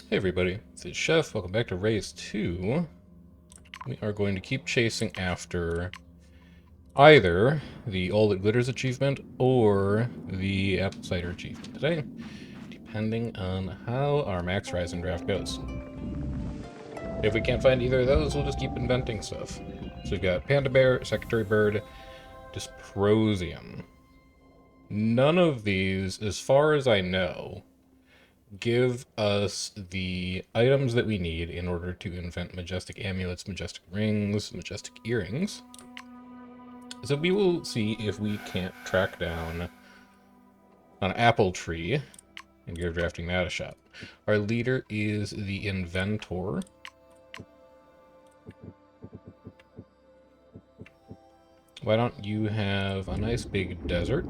Hey everybody, it's Chef. Welcome back to Reus2. We are going to keep chasing after either the All That Glitters achievement or the Apple Cider achievement today, depending on how our Max Horizon draft goes. If we can't find either of those, we'll just keep inventing stuff. So we've got Panda Bear, Secretary Bird, Dysprosium. None of these, as far as I know, give us the items that we need in order to invent majestic amulets, majestic rings, majestic earrings. So we will see if we can't track down an apple tree and give drafting that a shot. Our leader is the inventor. Why don't you have a nice big desert?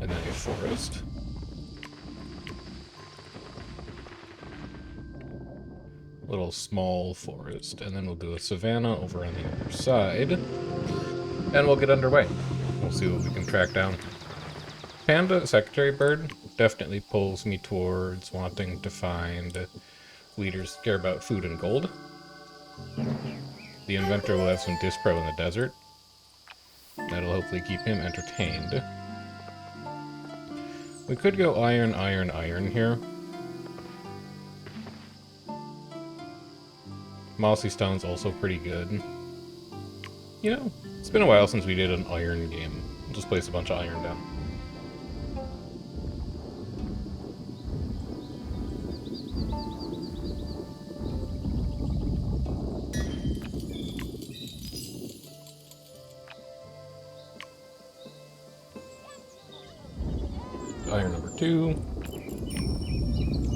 And then a forest. Little small forest. And then we'll do a savanna over on the other side. And we'll get underway. We'll see what we can track down. Panda Secretary Bird definitely pulls me towards wanting to find leaders that care about food and gold. The inventor will have some dispro in the desert. That'll hopefully keep him entertained. We could go iron, iron, iron here. Mossy Stone's also pretty good. You know, it's been a while since we did an iron game. We'll just place a bunch of iron down. Iron number 2.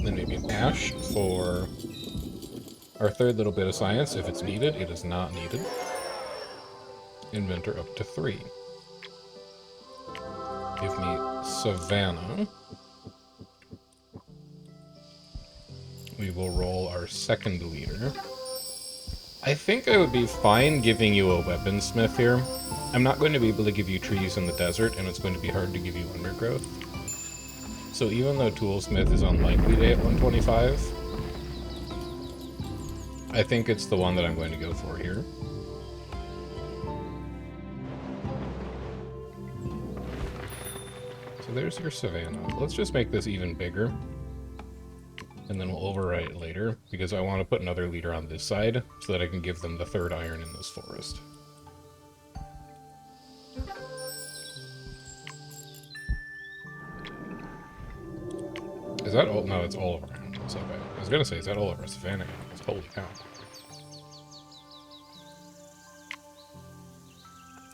Then maybe an ash for our third little bit of science. If it's needed, it is not needed. Inventor up to 3. Give me Savannah. We will roll our second leader. I think I would be fine giving you a weaponsmith here. I'm not going to be able to give you trees in the desert, and it's going to be hard to give you undergrowth. So even though Toolsmith is unlikely to hit 125, I think it's the one that I'm going to go for here. So there's your Savannah. Let's just make this even bigger. And then we'll overwrite it later, because I want to put another leader on this side, so that I can give them the third iron in this forest. Is that all? No, it's all of our animals. Okay. I was gonna say, is that all of our savannah animals? Holy cow.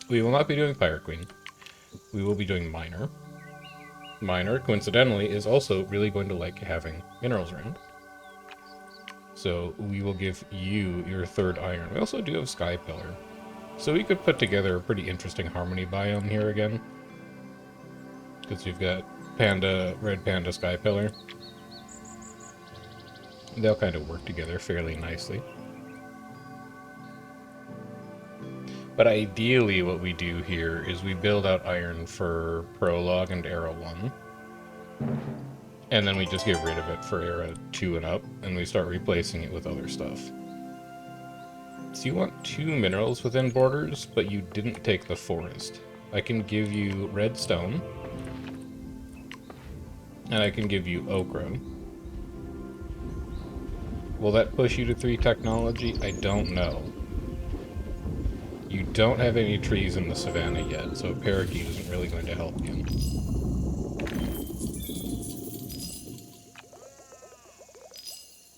We will not be doing Pirate Queen. We will be doing Miner. Miner, coincidentally, is also really going to like having minerals around. So we will give you your third iron. We also do have Sky Pillar. So we could put together a pretty interesting harmony biome here again. Because you've got Panda, Red Panda, Sky Pillar. They'll kind of work together fairly nicely. But ideally what we do here is we build out iron for Prologue and Era 1. And then we just get rid of it for Era 2 and up, and we start replacing it with other stuff. So you want 2 minerals within borders, but you didn't take the forest. I can give you redstone. And I can give you ochre. Will that push you to 3 technology? I don't know. You don't have any trees in the savannah yet, so a parakeet isn't really going to help you.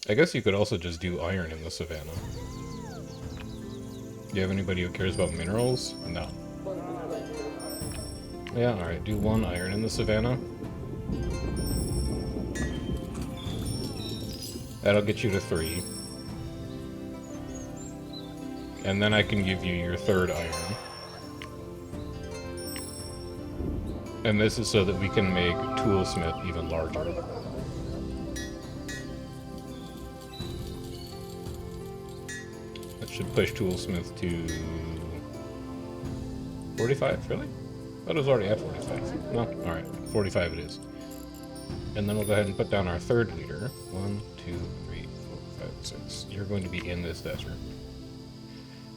I guess you could also just do iron in the savannah. Do you have anybody who cares about minerals? No. Yeah, alright, do 1 iron in the savannah. That'll get you to 3. And then I can give you your third iron. And this is so that we can make Toolsmith even larger. That should push Toolsmith to 45, really? I thought it was already at 45. No, alright, 45 it is. And then we'll go ahead and put down our third leader. 1, 2, 3, 4, 5, 6. You're going to be in this desert.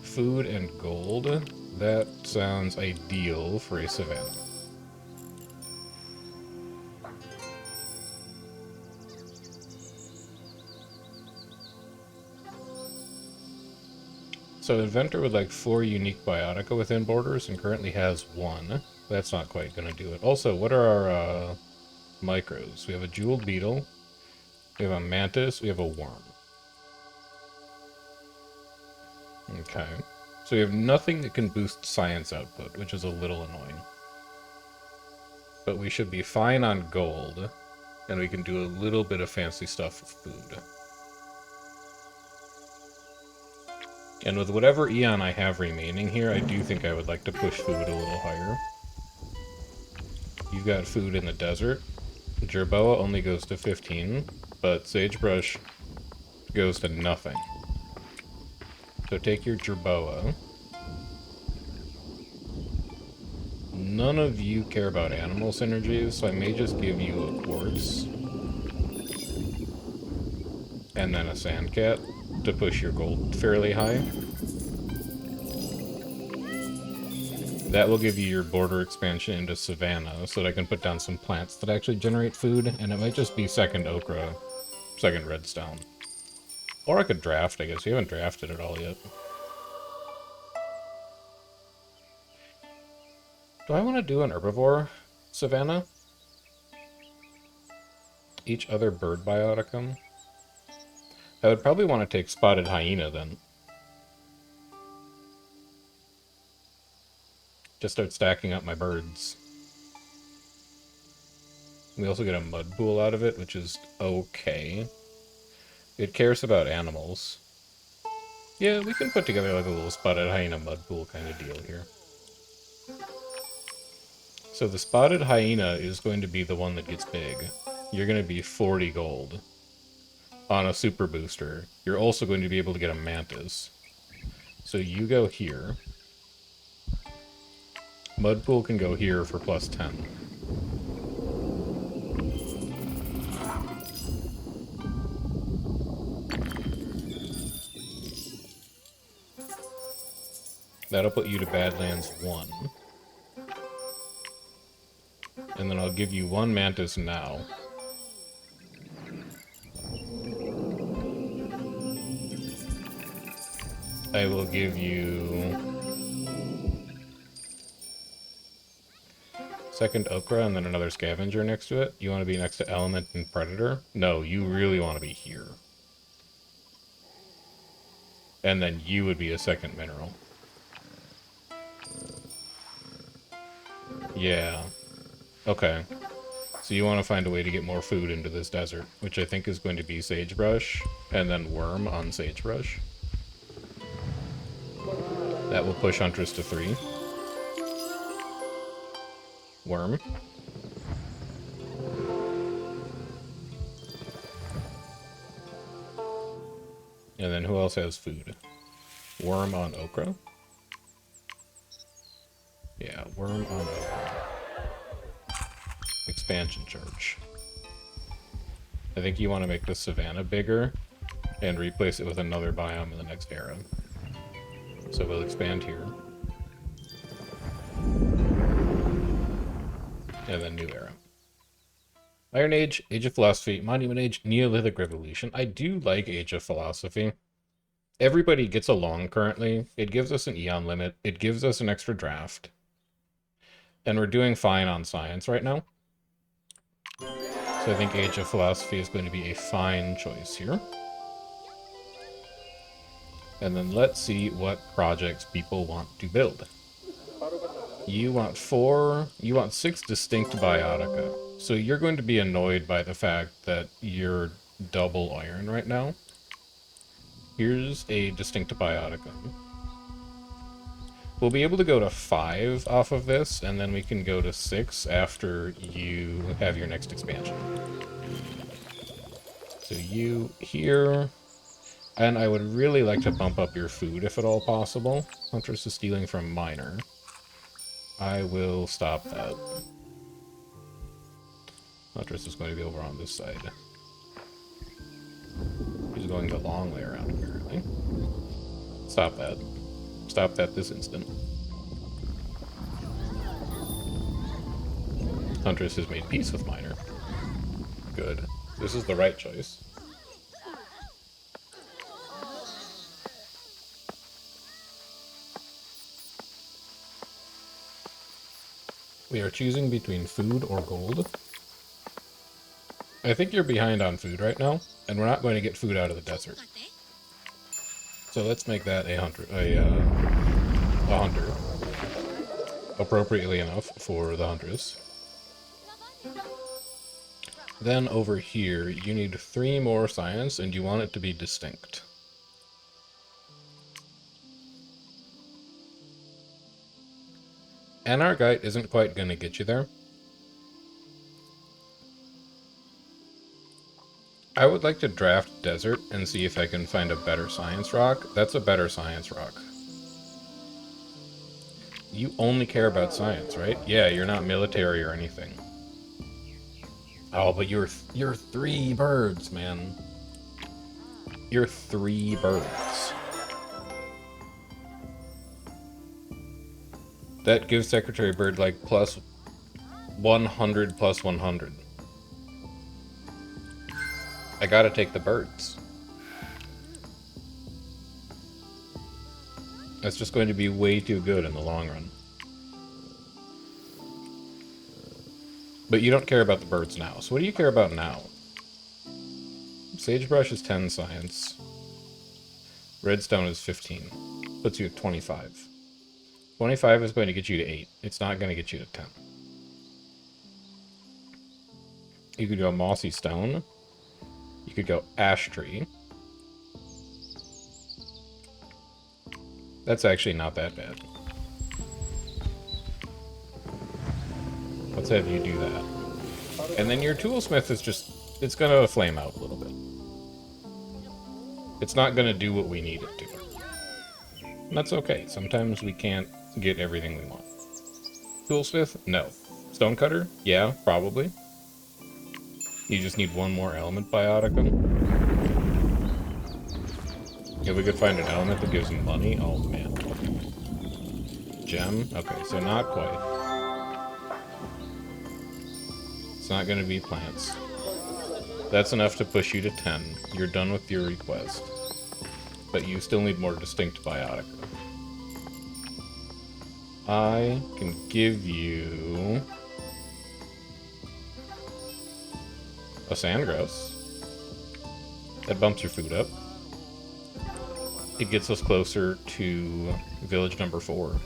Food and gold. That sounds ideal for a savannah. So Inventor would like 4 unique biotica within borders and currently has 1. That's not quite going to do it. Also, what are our micros? We have a jeweled beetle, we have a mantis, we have a worm. Okay. So we have nothing that can boost science output, which is a little annoying. But we should be fine on gold, and we can do a little bit of fancy stuff with food. And with whatever Eon I have remaining here, I do think I would like to push food a little higher. You've got food in the desert. Jerboa only goes to 15, but Sagebrush goes to nothing. So take your Jerboa. None of you care about animal synergies, so I may just give you a quartz. And then a sandcat to push your gold fairly high. That will give you your border expansion into Savannah, so that I can put down some plants that actually generate food, and it might just be second okra, second redstone. Or I could draft, I guess. We haven't drafted it all yet. Do I want to do an herbivore Savannah? Each other bird bioticum? I would probably want to take spotted hyena then. Just start stacking up my birds. We also get a mud pool out of it, which is okay. It cares about animals. Yeah, we can put together like a little spotted hyena mud pool kind of deal here. So the spotted hyena is going to be the one that gets big. You're going to be 40 gold on a super booster. You're also going to be able to get a mantis. So you go here. Mudpool can go here for plus 10. That'll put you to Badlands 1. And then I'll give you 1 mantis now. I will give you second okra and then another scavenger next to it. You want to be next to element and predator? No, you really want to be here. And then you would be a second mineral. Yeah. Okay. So you want to find a way to get more food into this desert, which I think is going to be sagebrush, and then worm on sagebrush. That will push Huntress to 3. Worm. And then who else has food? Worm on okra? Yeah, worm on okra. Expansion charge. I think you want to make the savannah bigger and replace it with another biome in the next era. So we'll expand here. And then new era. Iron Age, Age of Philosophy, Monument Age, Neolithic Revolution. I do like Age of Philosophy. Everybody gets along currently. It gives us an Eon limit. It gives us an extra draft. And we're doing fine on science right now. So I think Age of Philosophy is going to be a fine choice here. And then let's see what projects people want to build. You want 6 distinct biotica. So you're going to be annoyed by the fact that you're double iron right now. Here's a distinct biotica. We'll be able to go to 5 off of this, and then we can go to 6 after you have your next expansion. So you here. And I would really like to bump up your food if at all possible. Huntress is stealing from Miner. I will stop that. Huntress is going to be over on this side. He's going the long way around, apparently. Stop that. Stop that this instant. Huntress has made peace with Miner. Good. This is the right choice. We are choosing between food or gold. I think you're behind on food right now, and we're not going to get food out of the desert. So let's make that a hunter. A hunter. Appropriately enough for the huntress. Then over here, you need 3 more science, and you want it to be distinct. Anarchite isn't quite going to get you there. I would like to draft Desert and see if I can find a better science rock. That's a better science rock. You only care about science, right? Yeah, you're not military or anything. Oh, but you're 3 birds, man. You're 3 birds. That gives Secretary Bird like plus 100 plus 100. I gotta take the birds. That's just going to be way too good in the long run. But you don't care about the birds now. So what do you care about now? Sagebrush is 10 science. Redstone is 15. Puts you at 25. 25 is going to get you to 8. It's not going to get you to 10. You could go Mossy Stone. You could go Ash Tree. That's actually not that bad. Let's have you do that. And then your Toolsmith is just... It's going to flame out a little bit. It's not going to do what we need it to. And that's okay. Sometimes we can't get everything we want. Toolsmith? No. Stonecutter? Yeah, probably. You just need 1 more element bioticum. If we could find an element that gives him money, oh man. Gem? Okay, so not quite. It's not going to be plants. That's enough to push you to 10. You're done with your request. But you still need more distinct biotica. I can give you a sandgrass. That bumps your food up. It gets us closer to village number 4.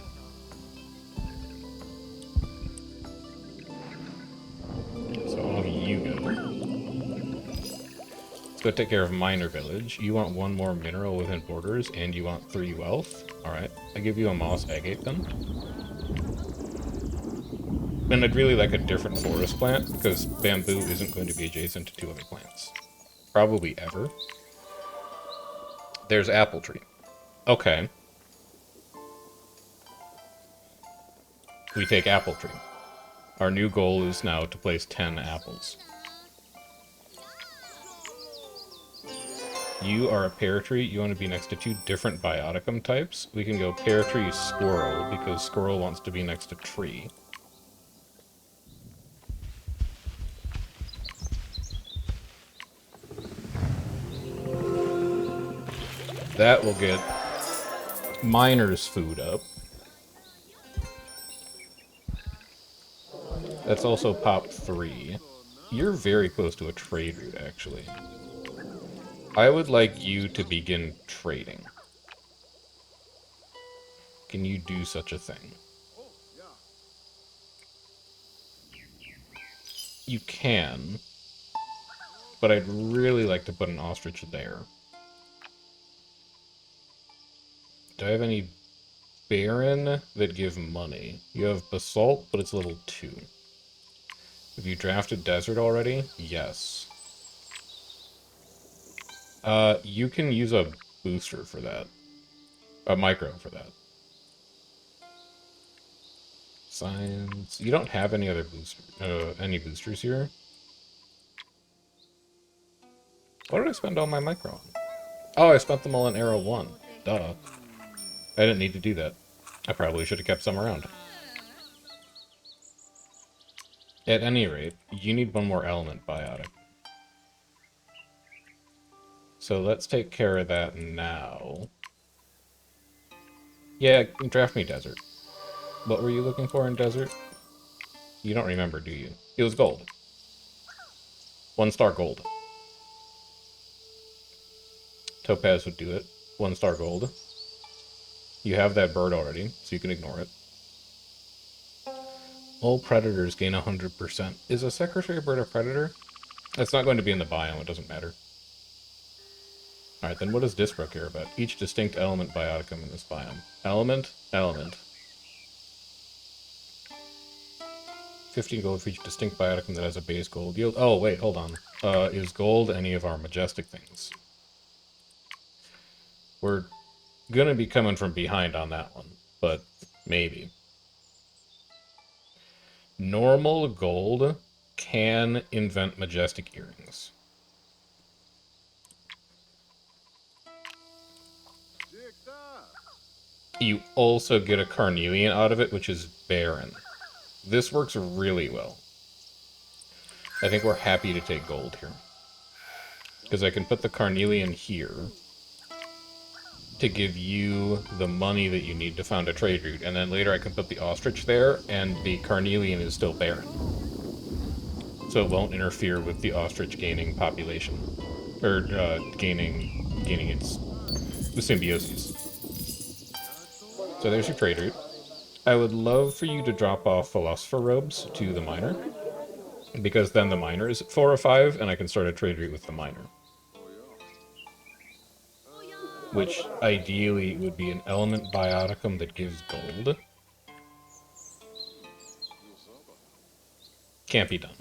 So off you go. Let's go take care of Miner Village. You want 1 more mineral within borders, and you want 3 wealth. Alright, I give you a moss agate then. And I'd really like a different forest plant, because bamboo isn't going to be adjacent to 2 other plants. Probably ever. There's apple tree. Okay. We take apple tree. Our new goal is now to place 10 apples. You are a pear tree. You want to be next to 2 different bioticum types. We can go pear tree squirrel, because squirrel wants to be next to tree. That will get miner's food up. That's also pop 3. You're very close to a trade route, actually. I would like you to begin trading. Can you do such a thing? You can, but I'd really like to put an ostrich there. Do I have any barren that give money? You have basalt, but it's level 2. Have you drafted desert already? Yes. You can use a booster for that. A micro for that. Science. You don't have any other boosters here? What did I spend all my micro on? Oh, I spent them all in Arrow 1. Duh. I didn't need to do that. I probably should have kept some around. At any rate, you need one more element biotic. So let's take care of that now. Yeah, draft me desert. What were you looking for in desert? You don't remember, do you? It was gold. 1-star gold. Topaz would do it. 1-star gold. You have that bird already, so you can ignore it. All predators gain 100%. Is a secretary bird a predator? It's not going to be in the biome, it doesn't matter. Alright, then what does Disbro care about? Each distinct element bioticum in this biome. Element, element. 15 gold for each distinct bioticum that has a base gold yield. Oh, wait, hold on. Is gold any of our majestic things? We're gonna be coming from behind on that one, but maybe. Normal gold can invent majestic earrings. You also get a carnelian out of it, which is barren. This works really well. I think we're happy to take gold here. Because I can put the carnelian here to give you the money that you need to found a trade route, and then later I can put the ostrich there, and the carnelian is still barren. So it won't interfere with the ostrich gaining population. Or, gaining its symbiosis. So there's your trade route. I would love for you to drop off philosopher robes to the miner, because then the miner is at 4 or 5, and I can start a trade route with the miner. Which, ideally, would be an element bioticum that gives gold. Can't be done.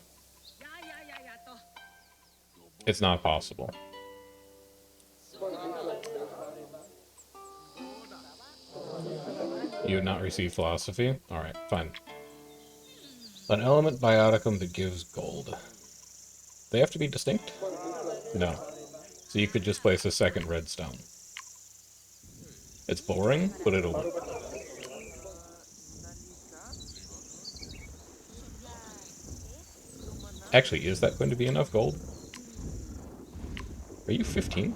It's not possible. You would not receive philosophy? Alright, fine. An element bioticum that gives gold. They have to be distinct? No. So you could just place a second redstone. It's boring, but it'll work. Actually, is that going to be enough gold? Are you 15?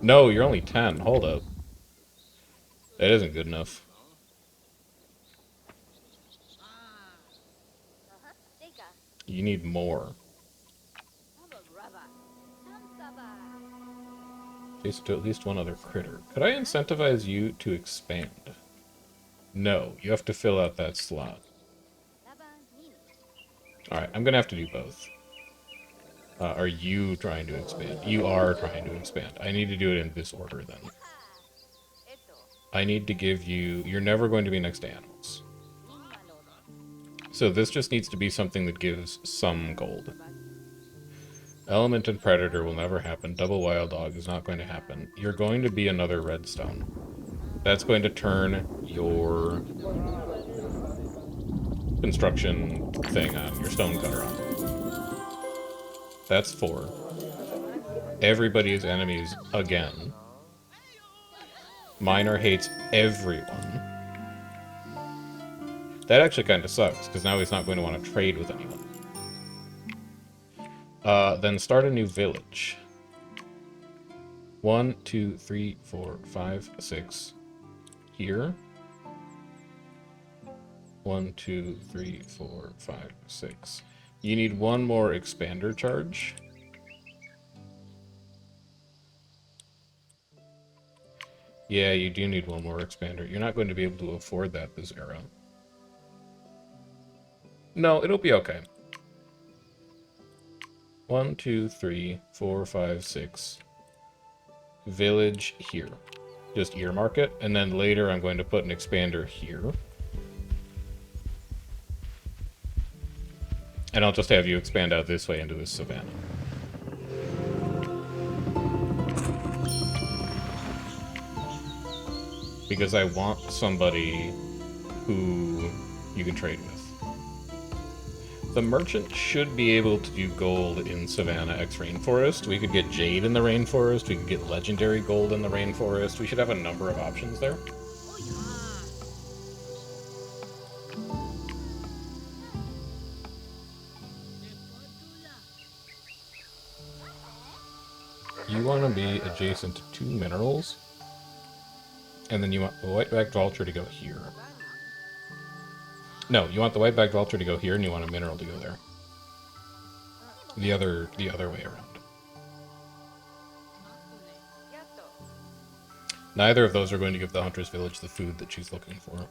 No, you're only 10. Hold up. That isn't good enough. You need more. Chase to at least one other critter. Could I incentivize you to expand? No, you have to fill out that slot. Alright, I'm gonna have to do both. Are you trying to expand? You are trying to expand. I need to do it in this order, then. I need to give you... You're never going to be next to animals. So this just needs to be something that gives some gold. Element and Predator will never happen. Double Wild Dog is not going to happen. You're going to be another redstone. That's going to turn your construction thing on, your stone cutter on. That's 4. Everybody is enemies again. Miner hates everyone. That actually kind of sucks, because now he's not going to want to trade with anyone. Then start a new village. 1, 2, 3, 4, 5, 6. Here. 1, 2, 3, 4, 5, 6. You need one more expander charge. Yeah, you do need one more expander. You're not going to be able to afford that this era. No, it'll be okay. 1, 2, 3, 4, 5, 6. Village here. Just earmark it, and then later I'm going to put an expander here. And I'll just have you expand out this way into this savanna. Because I want somebody who you can trade with. The merchant should be able to do gold in Savannah X Rainforest. We could get jade in the rainforest. We could get legendary gold in the rainforest. We should have a number of options there. You want to be adjacent to 2 minerals. And then you want the white-backed vulture to go here. No, you want the white-backed vulture to go here, and you want a mineral to go there. The other way around. Neither of those are going to give the Hunter's Village the food that she's looking for.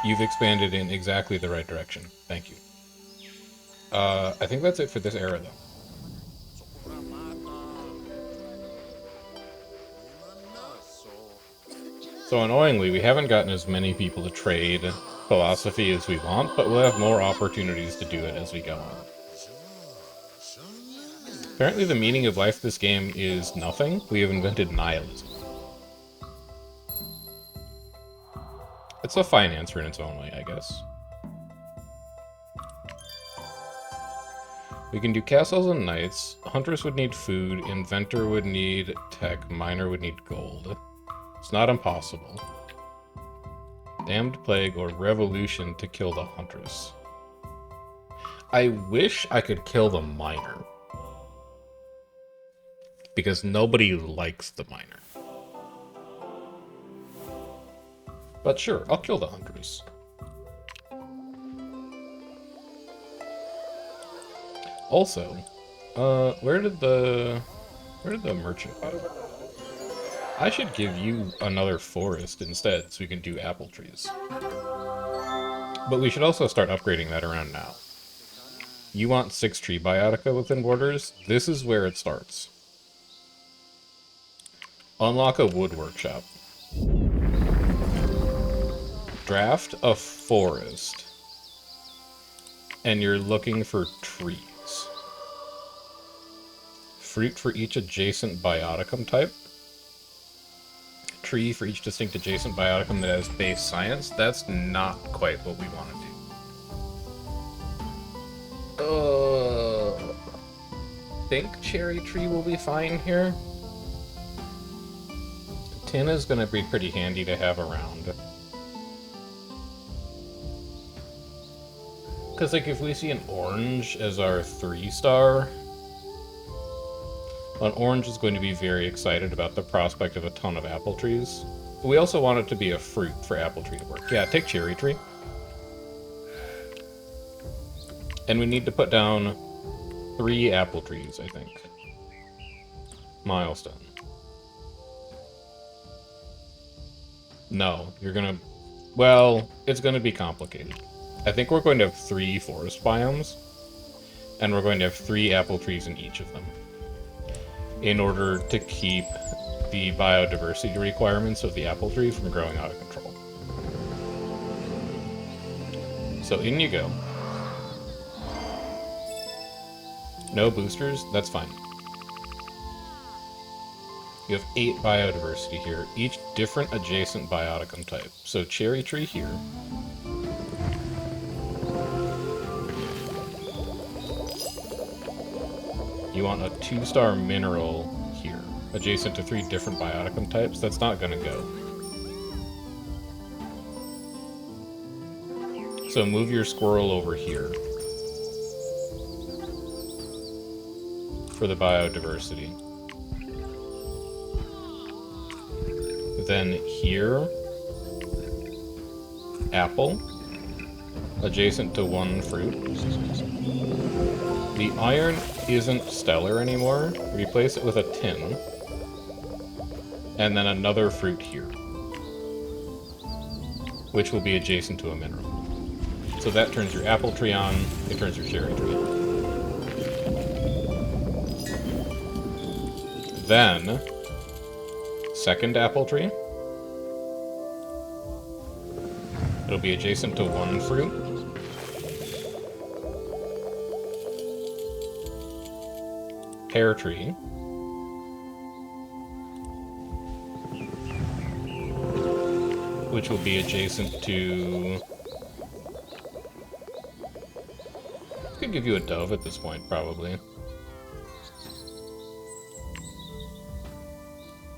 You've expanded in exactly the right direction. Thank you. I think that's it for this era, though. So annoyingly, we haven't gotten as many people to trade philosophy as we want, but we'll have more opportunities to do it as we go on. Apparently the meaning of life this game is nothing. We have invented nihilism. It's a fine answer in its own way, I guess. We can do castles and knights. Hunters would need food, inventor would need tech, miner would need gold. It's not impossible. Damned plague or revolution to kill the huntress. I wish I could kill the miner. Because nobody likes the miner. But sure, I'll kill the huntress. Also, where did the merchant go? I should give you another forest instead, so we can do apple trees. But we should also start upgrading that around now. You want 6 tree biotica within borders? This is where it starts. Unlock a wood workshop. Draft a forest. And you're looking for trees. Fruit for each adjacent bioticum type. Tree for each distinct adjacent bioticum that has base science. That's not quite what we want to do. I think cherry tree will be fine here. Tin is going to be pretty handy to have around. Because, like, if we see an orange as our 3-star, an orange is going to be very excited about the prospect of a ton of apple trees. We also want it to be a fruit for apple tree to work. Yeah, take cherry tree. And we need to put down 3 apple trees, I think. Milestone. No, you're gonna... Well, it's gonna be complicated. I think we're going to have 3 forest biomes, and we're going to have 3 apple trees in each of them, in order to keep the biodiversity requirements of the apple tree from growing out of control. So in you go. No boosters? That's fine. You have 8 biodiversity here, each different adjacent bioticum type. So cherry tree here. You want a 2-star mineral here, adjacent to 3 different bioticum types. That's not gonna go. So move your squirrel over here for the biodiversity. Then here, apple, adjacent to 1 fruit. The iron isn't stellar anymore. Replace it with a tin. And then another fruit here, which will be adjacent to a mineral. So that turns your apple tree on, it turns your cherry tree on. Then, second apple tree. It'll be adjacent to 1 fruit. Pear tree. Which will be adjacent to could give you a dove at this point, probably.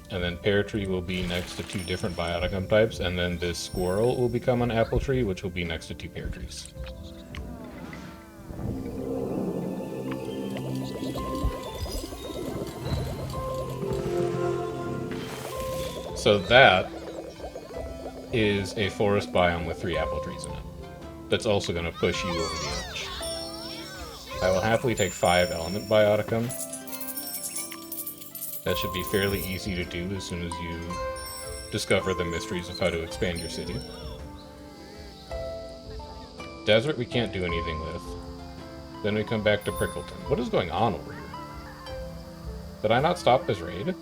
And then pear tree will be next to 2 different bioticum types, and then this squirrel will become an apple tree, which will be next to 2 pear trees. So that is a forest biome with 3 apple trees in it. That's also going to push you over the edge. I will happily take 5 element bioticum. That should be fairly easy to do as soon as you discover the mysteries of how to expand your city. Desert we can't do anything with. Then we come back to Prickleton. What is going on over here? Did I not stop this raid?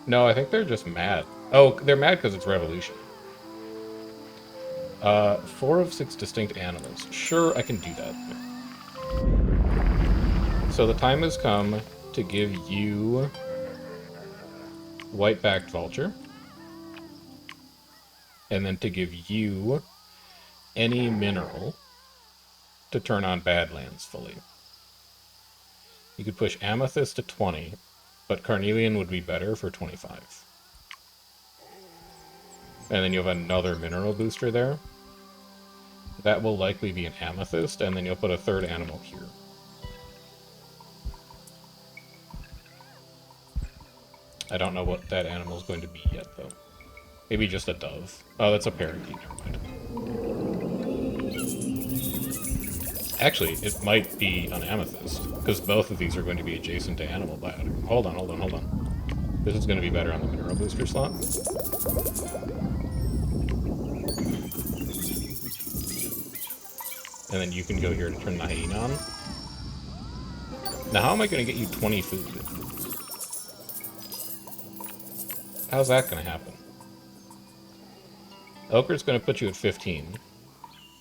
No, I think they're just mad. Oh, they're mad because it's revolution. 4 of 6 distinct animals. Sure, I can do that. So the time has come to give you white-backed vulture. And then to give you any mineral to turn on Badlands fully. You could push Amethyst to 20, but Carnelian would be better for 25. And then you have another mineral booster there. That will likely be an Amethyst, and then you'll put a 3rd animal here. I don't know what that animal is going to be yet, though. Maybe just a dove. Oh, that's a parakeet. Never mind. Actually, it might be an amethyst, because both of these are going to be adjacent to animal biotic. Hold on. This is going to be better on the mineral booster slot. And then you can go here to turn the hyena on. Now, how am I going to get you 20 food? How's that going to happen? Ochre's going to put you at 15.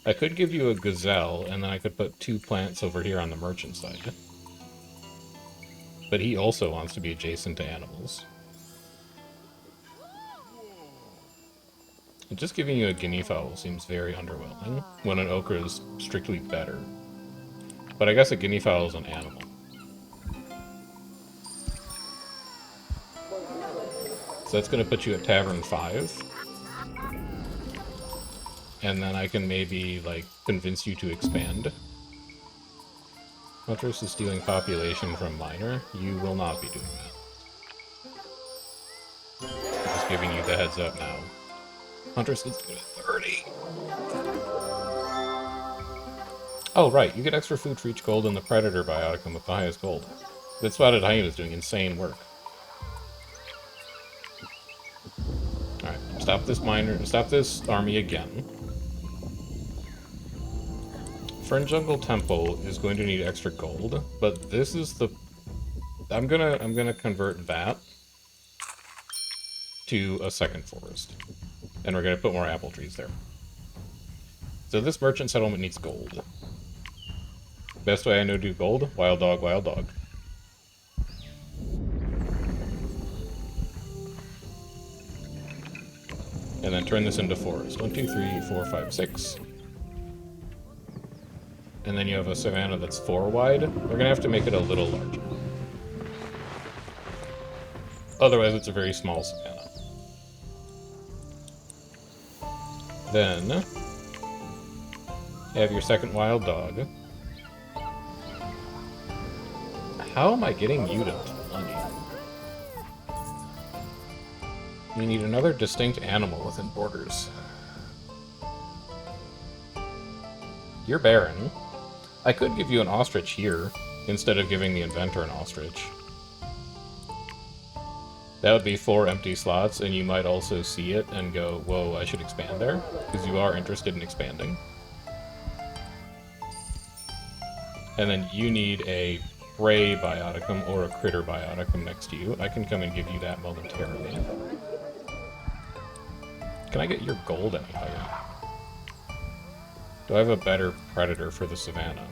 I could give you a gazelle, and then I could put 2 plants over here on the merchant side. But he also wants to be adjacent to animals. And just giving you a guinea fowl seems very underwhelming, when an ochre is strictly better. But I guess a guinea fowl is an animal. So that's going to put you at Tavern 5. And then I can maybe, like, convince you to expand. Huntress is stealing population from Miner. You will not be doing that. I'm just giving you the heads up now. Huntress is good at 30. Oh, right. You get extra food for each gold in the Predator bioticum with the highest gold. That Spotted Hyena is doing insane work. Alright, stop this miner. Stop this army again. Fern Jungle Temple is going to need extra gold, but this is the... I'm gonna convert that to a 2nd forest. And we're gonna put more apple trees there. So this merchant settlement needs gold. Best way I know to do gold? Wild dog, wild dog. And then turn this into forest. 1, 2, 3, 4, 5, 6. And then you have a savanna that's 4 wide. We're gonna have to make it a little larger. Otherwise, it's a very small savanna. Then, you have your 2nd wild dog. How am I getting you to 20? You need another distinct animal within borders. You're barren. I could give you an ostrich here, instead of giving the inventor an ostrich. That would be 4 empty slots, and you might also see it and go, whoa, I should expand there, because you are interested in expanding. And then you need a prey bioticum or a critter bioticum next to you. I can come and give you that momentarily. Can I get your gold any higher? Do I have a better predator for the savanna?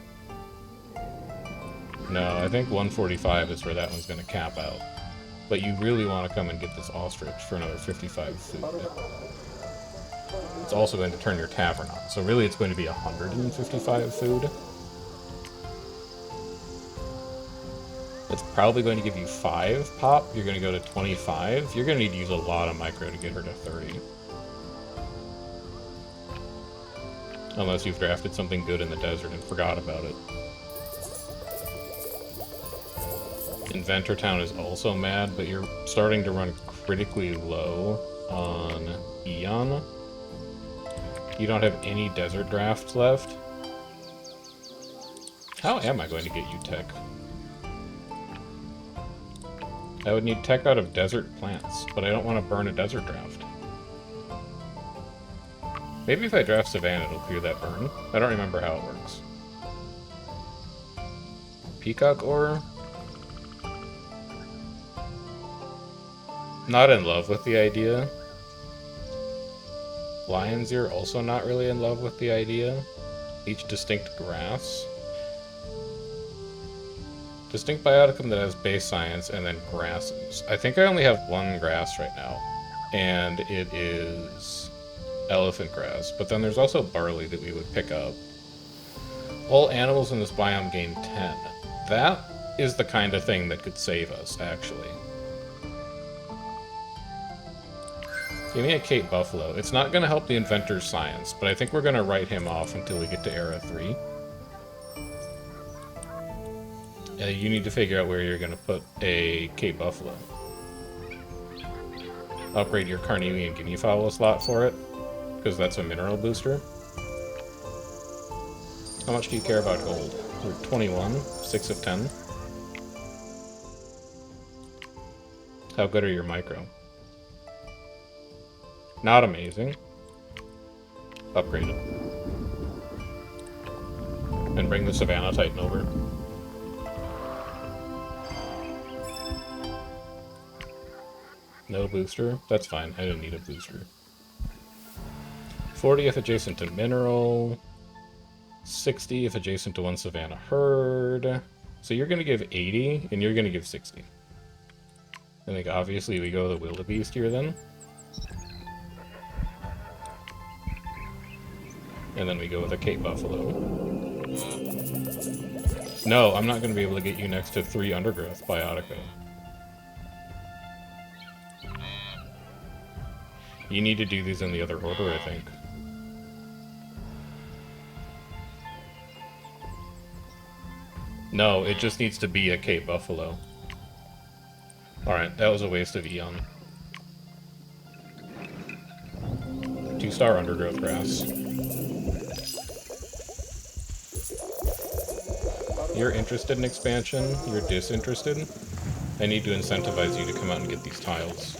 No, I think 145 is where that one's going to cap out. But you really want to come and get this ostrich for another 55 food. It's also going to turn your tavern on. So really it's going to be 155 food. It's probably going to give you 5 pop. You're going to go to 25. You're going to need to use a lot of micro to get her to 30. Unless you've drafted something good in the desert and forgot about it. Inventor Town is also mad, but you're starting to run critically low on Eon. You don't have any desert drafts left. How am I going to get you tech? I would need tech out of desert plants, but I don't want to burn a desert draft. Maybe if I draft Savannah, it'll clear that burn. I don't remember how it works. Peacock Ore? Not in love with the idea. Lion's Ear, also not really in love with the idea. Each distinct grass. Distinct bioticum that has base science and then grasses. I think I only have one grass right now, and it is elephant grass. But then there's also barley that we would pick up. All animals in this biome gain 10. That is the kind of thing that could save us, actually. Give me a Cape Buffalo. It's not going to help the inventor's science, but I think we're going to write him off until we get to Era 3. You need to figure out where you're going to put a Cape Buffalo. Upgrade your Carnelian Guinea Fowl slot for it, because that's a mineral booster. How much do you care about gold? We're 21, 6 of 10. How good are your micro? Not amazing. Upgrade it. And bring the Savannah Titan over. No booster? That's fine. I didn't need a booster. 40 if adjacent to mineral. 60 if adjacent to one Savannah herd. So you're going to give 80, and you're going to give 60. I think obviously we go the wildebeest here then. And then we go with a Cape Buffalo. No, I'm not going to be able to get you next to 3 Undergrowth Biotica. You need to do these in the other order, I think. No, it just needs to be a Cape Buffalo. Alright, that was a waste of Eon. 2-star Undergrowth Grass. You're interested in expansion, you're disinterested. I need to incentivize you to come out and get these tiles.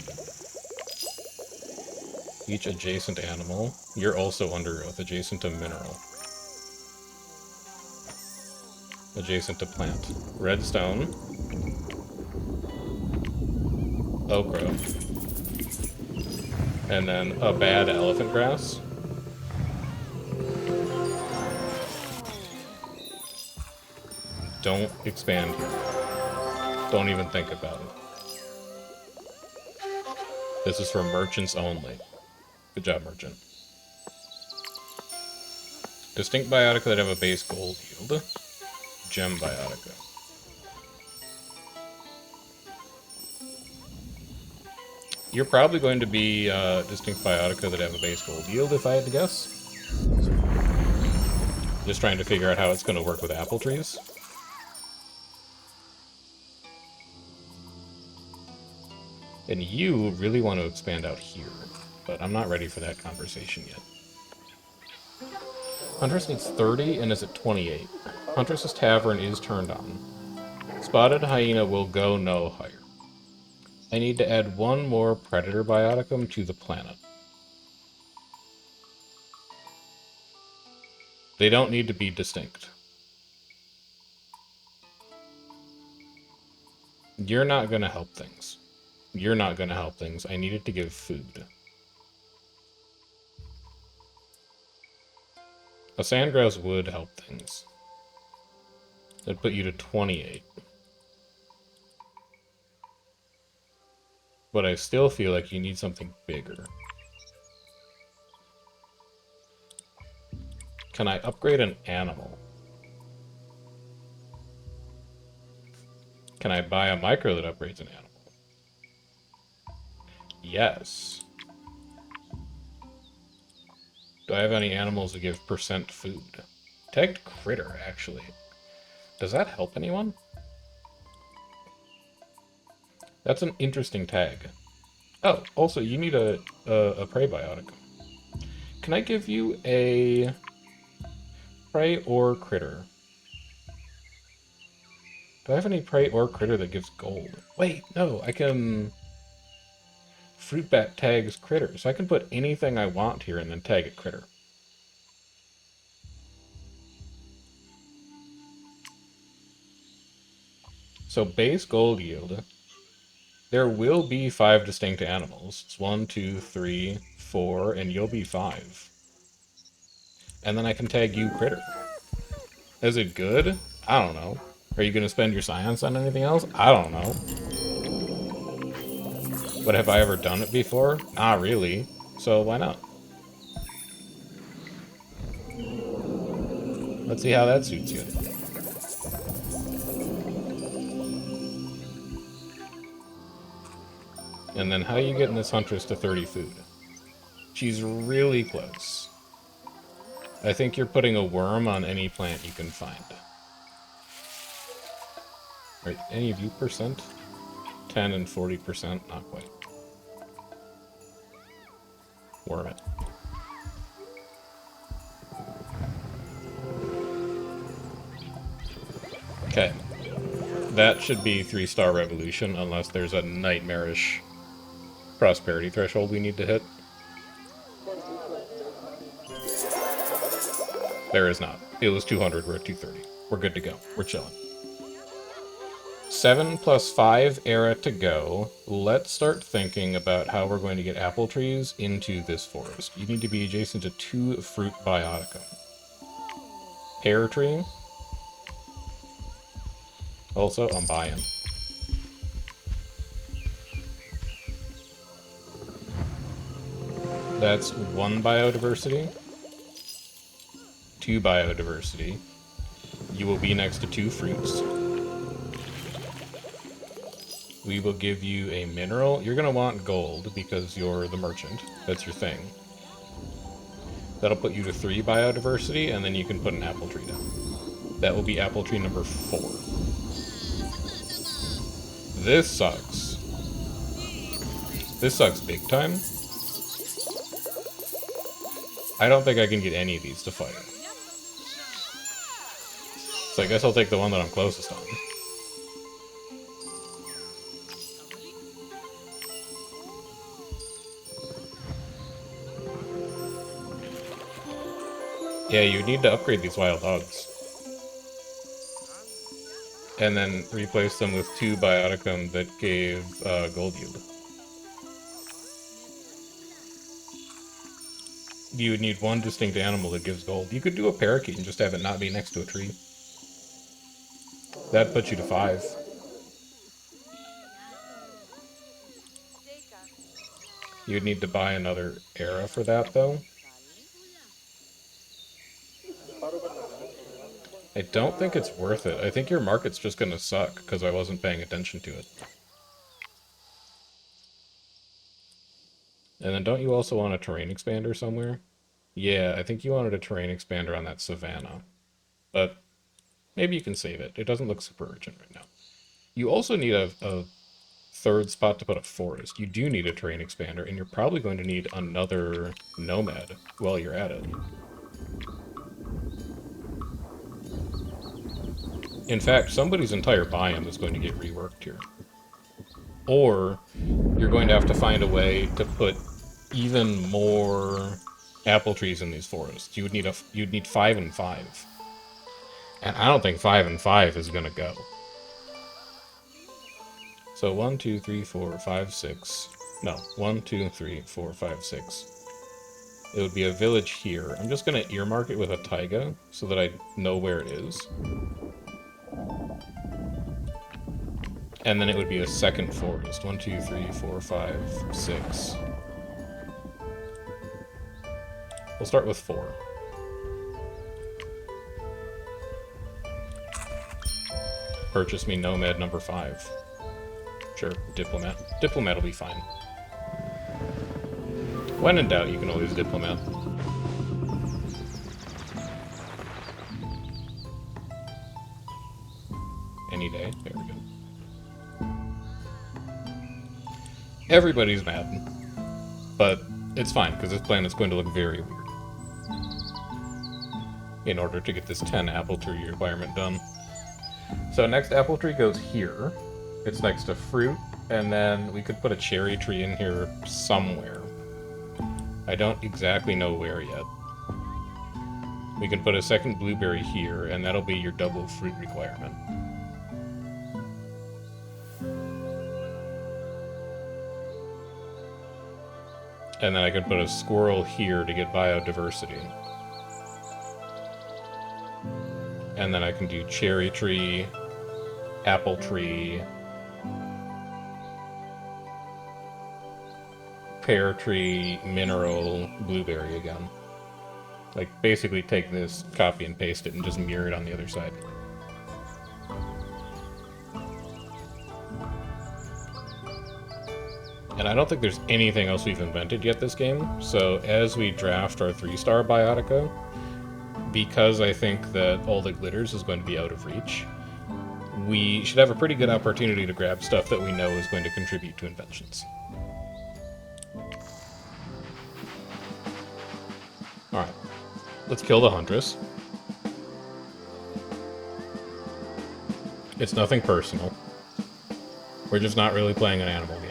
Each adjacent animal. You're also Undergrowth, adjacent to mineral. Adjacent to plant. Redstone. Okra. And then a bad elephant grass. Don't expand here. Don't even think about it. This is for merchants only. Good job, merchant. Distinct biotica that have a base gold yield. Gem biotica. You're probably going to be distinct biotica that have a base gold yield, if I had to guess. Just trying to figure out how it's going to work with apple trees. And you really want to expand out here, but I'm not ready for that conversation yet. Huntress needs 30 and is at 28. Huntress's Tavern is turned on. Spotted Hyena will go no higher. I need to add one more Predator Bioticum to the planet. They don't need to be distinct. You're not going to help things. You're not going to help things. I needed to give food. A Sandgrouse would help things. That'd put you to 28. But I still feel like you need something bigger. Can I upgrade an animal? Can I buy a micro that upgrades an animal? Yes. Do I have any animals that give percent food? Tagged critter, actually. Does that help anyone? That's an interesting tag. Oh, also, you need a prey biotic. Can I give you a prey or critter? Do I have any prey or critter that gives gold? Wait, no, I can... Fruit bat tags critter, so I can put anything I want here and then tag it critter. So base gold yield, there will be 5 distinct animals. It's 1, 2, 3, 4, and you'll be 5. And then I can tag you critter. Is it good? I don't know. Are you going to spend your science on anything else? I don't know. But have I ever done it before? Not really. So why not? Let's see how that suits you. And then how are you getting this huntress to 30 food? She's really close. I think you're putting a worm on any plant you can find. Right, any of you percent? 10 and 40%, not quite. Worm it. Okay. That should be 3-star revolution, unless there's a nightmarish prosperity threshold we need to hit. There is not. It was 200, we're at 230. We're good to go. We're chilling. 7 plus 5 era to go. Let's start thinking about how we're going to get apple trees into this forest. You need to be adjacent to 2 fruit biotica. Pear tree. Also, I'm buying. That's 1 biodiversity. 2 biodiversity. You will be next to 2 fruits. We will give you a mineral. You're going to want gold because you're the merchant. That's your thing. That'll put you to 3 biodiversity, and then you can put an apple tree down. That will be apple tree number 4. This sucks. This sucks big time. I don't think I can get any of these to fire. So I guess I'll take the one that I'm closest on. Yeah, you need to upgrade these wild hogs. And then replace them with 2 bioticum that gave gold yield. You would need 1 distinct animal that gives gold. You could do a parakeet and just have it not be next to a tree. That'd put you to 5. You would need to buy another era for that, though. I don't think it's worth it. I think your market's just gonna suck, because I wasn't paying attention to it. And then don't you also want a terrain expander somewhere? Yeah, I think you wanted a terrain expander on that savanna. But maybe you can save it. It doesn't look super urgent right now. You also need a 3rd spot to put a forest. You do need a terrain expander, and you're probably going to need another nomad while you're at it. In fact, somebody's entire biome is going to get reworked here. Or you're going to have to find a way to put even more apple trees in these forests. You'd need 5 and 5. And I don't think 5 and 5 is going to go. So 1, 2, 3, 4, 5, 6. No, 1, 2, 3, 4, 5, 6. It would be a village here. I'm just going to earmark it with a taiga so that I know where it is. And then it would be a second forest. 1, 2, 3, 4, 5, 6. We'll start with 4. purchase me Nomad number 5. Sure, Diplomat. Diplomat will be fine. When in doubt, you can always Diplomat. Any day. There we go. Everybody's mad. But it's fine, because this plan is going to look very weird. In order to get this 10 apple tree requirement done. So next apple tree goes here. It's next to fruit, and then we could put a cherry tree in here somewhere. I don't exactly know where yet. We can put a second blueberry here, and that'll be your double fruit requirement. And then I could put a squirrel here to get biodiversity. And then I can do cherry tree, apple tree, pear tree, mineral, blueberry again. Like, basically take this, copy and paste it, and just mirror it on the other side. And I don't think there's anything else we've invented yet this game, so as we draft our 3-star Biotica, because I think that All That Glitters is going to be out of reach, we should have a pretty good opportunity to grab stuff that we know is going to contribute to inventions. Alright, let's kill the Huntress. It's nothing personal. We're just not really playing an animal game.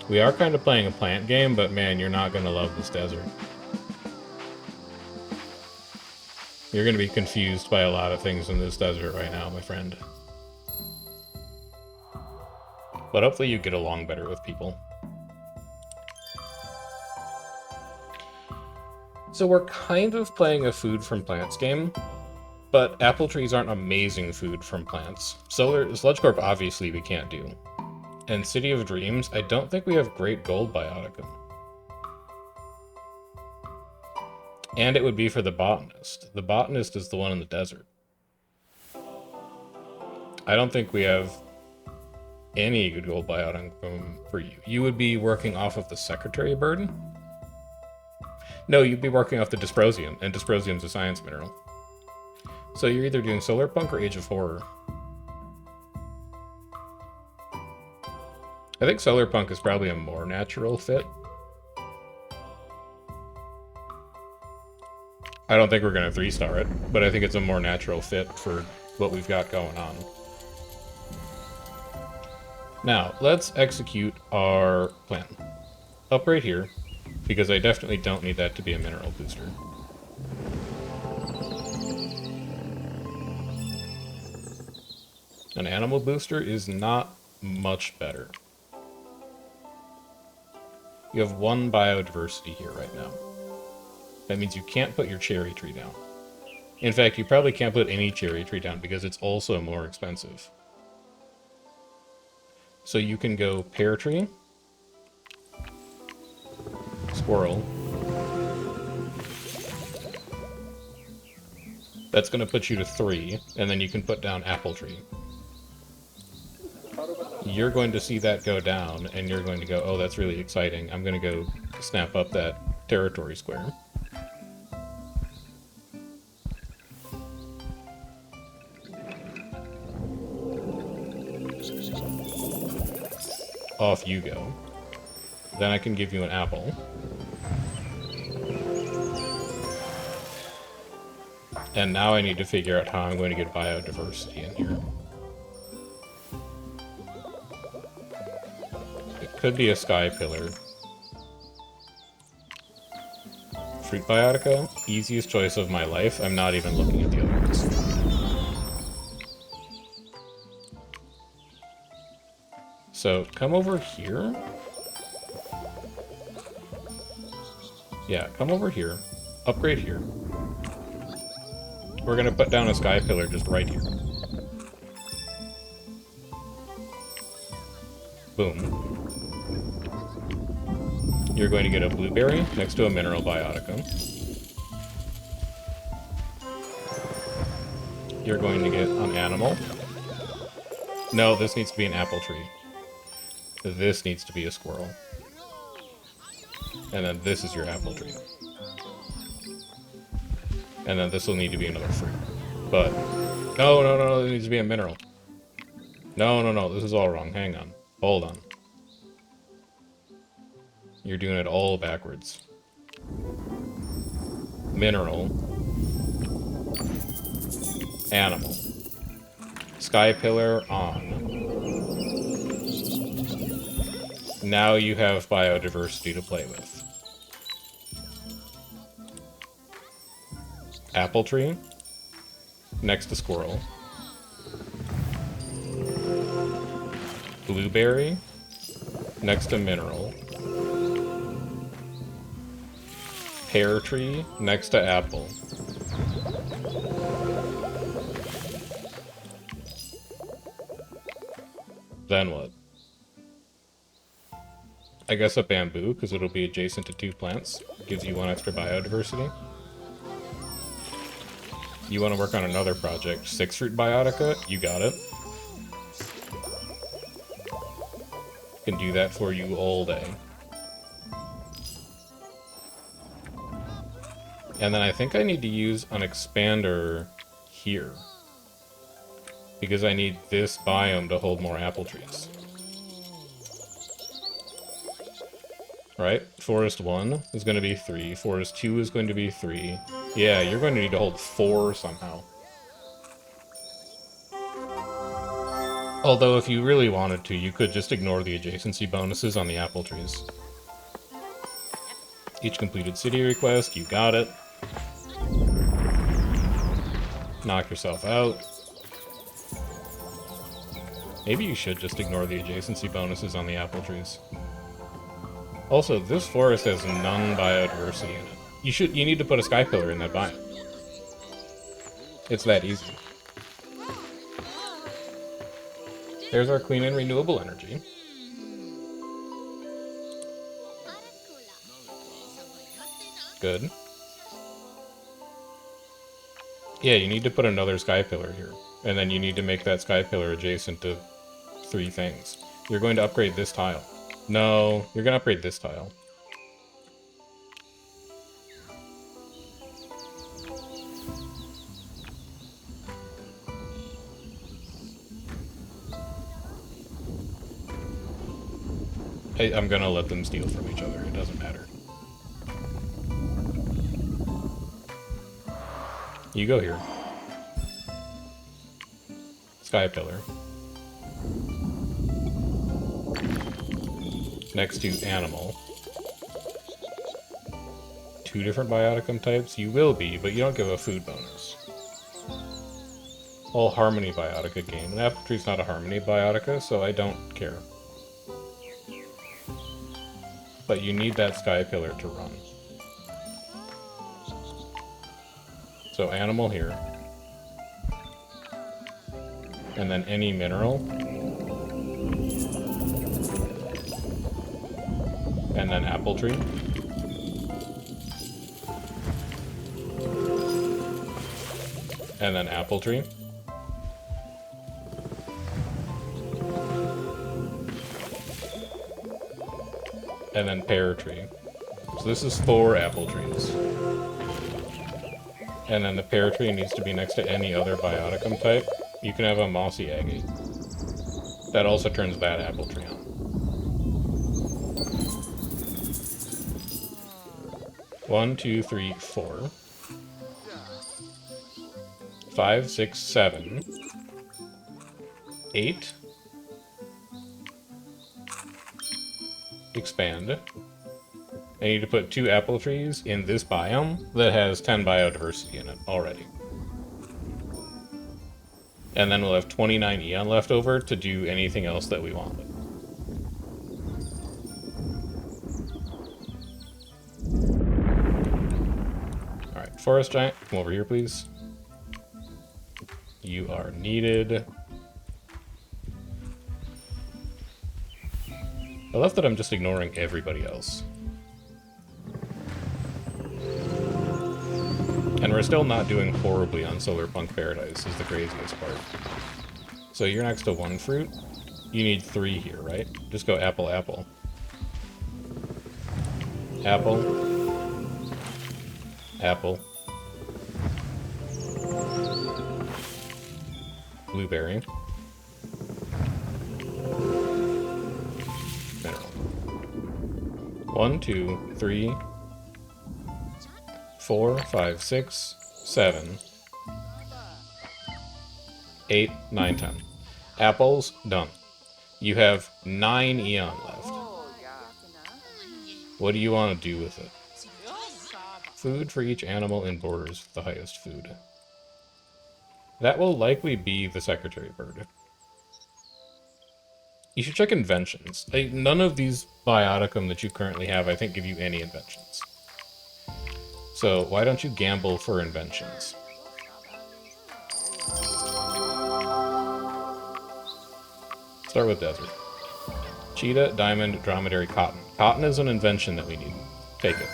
We are kind of playing a plant game, but man, you're not going to love this desert. You're going to be confused by a lot of things in this desert right now, my friend. But hopefully you get along better with people. So we're kind of playing a food from plants game, but apple trees aren't amazing food from plants. Sludge Corp obviously we can't do. And City of Dreams, I don't think we have great gold biotica. And it would be for the botanist. The botanist is the one in the desert. I don't think we have any good gold biotica for you. You would be working off of the secretary bird? No, you'd be working off the dysprosium, and dysprosium's a science mineral. So you're either doing Solar Punk or Age of Horror. I think Solar Punk is probably a more natural fit. I don't think we're going to 3-star it, but I think it's a more natural fit for what we've got going on. Now, let's execute our plan. Up right here, because I definitely don't need that to be a mineral booster. An animal booster is not much better. You have 1 biodiversity here right now. That means you can't put your cherry tree down. In fact, you probably can't put any cherry tree down because it's also more expensive. So you can go pear tree, squirrel. That's going to put you to 3, and then you can put down apple tree. You're going to see that go down, and you're going to go, oh, that's really exciting. I'm going to go snap up that territory square. Off you go. Then I can give you an apple. And now I need to figure out how I'm going to get biodiversity in here. Could be a sky pillar. Fruit biotica, easiest choice of my life. I'm not even looking at the other ones. So come over here. Yeah, come over here. Upgrade here. We're gonna put down a sky pillar just right here. Boom. You're going to get a blueberry next to a mineral biotica. You're going to get an animal. No, this needs to be an apple tree. This needs to be a squirrel. And then this is your apple tree. And then this will need to be another fruit. But, no, it needs to be a mineral. No, this is all wrong. Hang on. Hold on. You're doing it all backwards. Mineral. Animal. Sky pillar on. Now you have biodiversity to play with. Apple tree. Next to squirrel. Blueberry. Next to mineral. Pear tree. Next to apple. Then what? I guess a bamboo, because it'll be adjacent to 2 plants. Gives you 1 extra biodiversity. You want to work on another project. 6 fruit biotica? You got it. Can do that for you all day. And then I think I need to use an expander here. Because I need this biome to hold more apple trees. Right? Forest 1 is going to be 3. Forest 2 is going to be 3. Yeah, you're going to need to hold 4 somehow. Although if you really wanted to, you could just ignore the adjacency bonuses on the apple trees. Each completed city request, you got it. Knock yourself out. Maybe you should just ignore the adjacency bonuses on the apple trees. Also, this forest has none biodiversity in it. You need to put a sky pillar in that biome. It's that easy. There's our clean and renewable energy. Good. Yeah, you need to put another sky pillar here. And then you need to make that sky pillar adjacent to 3 things. You're going to upgrade this tile. No, you're going to upgrade this tile. I'm going to let them steal from each other. It doesn't matter. You go here. Sky pillar. Next to animal. 2 different bioticum types? You will be, but you don't give a food bonus. All harmony biotica gain. An apple tree's not a harmony biotica, so I don't care. But you need that sky pillar to run. So animal here. And then any mineral. And then apple tree. And then apple tree. And then pear tree. So this is 4 apple trees. And then the pear tree needs to be next to any other bioticum type. You can have a mossy agate. That also turns that apple tree on. 1, 2, 3, 4. 5, 6, 7. 8. Expand. I need to put 2 apple trees in this biome that has 10 biodiversity in it already. And then we'll have 29 Eon left over to do anything else that we want. Alright, Forest Giant, come over here, please. You are needed. I love that I'm just ignoring everybody else. And we're still not doing horribly on Solar Punk Paradise, is the craziest part. So you're next to 1 fruit. You need 3 here, right? Just go apple, apple. Apple. Apple. Blueberry. Mineral. 1, 2, 3, 4, 5, 6, 7, 8, 9, 10. Apples, done. You have 9 Eon left. What do you want to do with it? Food for each animal in borders with the highest food. That will likely be the secretary bird. You should check inventions. None of these bioticum that you currently have, I think, give you any inventions. So why don't you gamble for inventions? Start with desert. Cheetah, diamond, dromedary, cotton. Cotton is an invention that we need. Take it.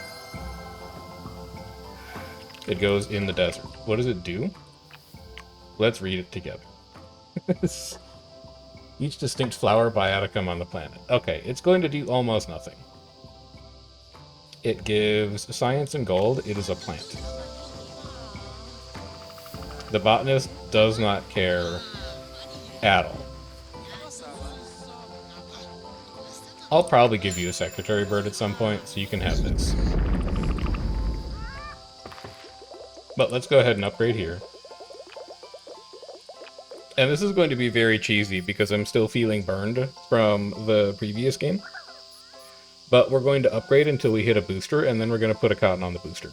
It goes in the desert. What does it do? Let's read it together. Each distinct flower bioticum on the planet. Okay, it's going to do almost nothing. It gives science and gold. It is a plant. The botanist does not care at all. I'll probably give you a secretary bird at some point, so you can have this. But let's go ahead and upgrade here. And this is going to be very cheesy because I'm still feeling burned from the previous game. But we're going to upgrade until we hit a booster, and then we're going to put a cotton on the booster.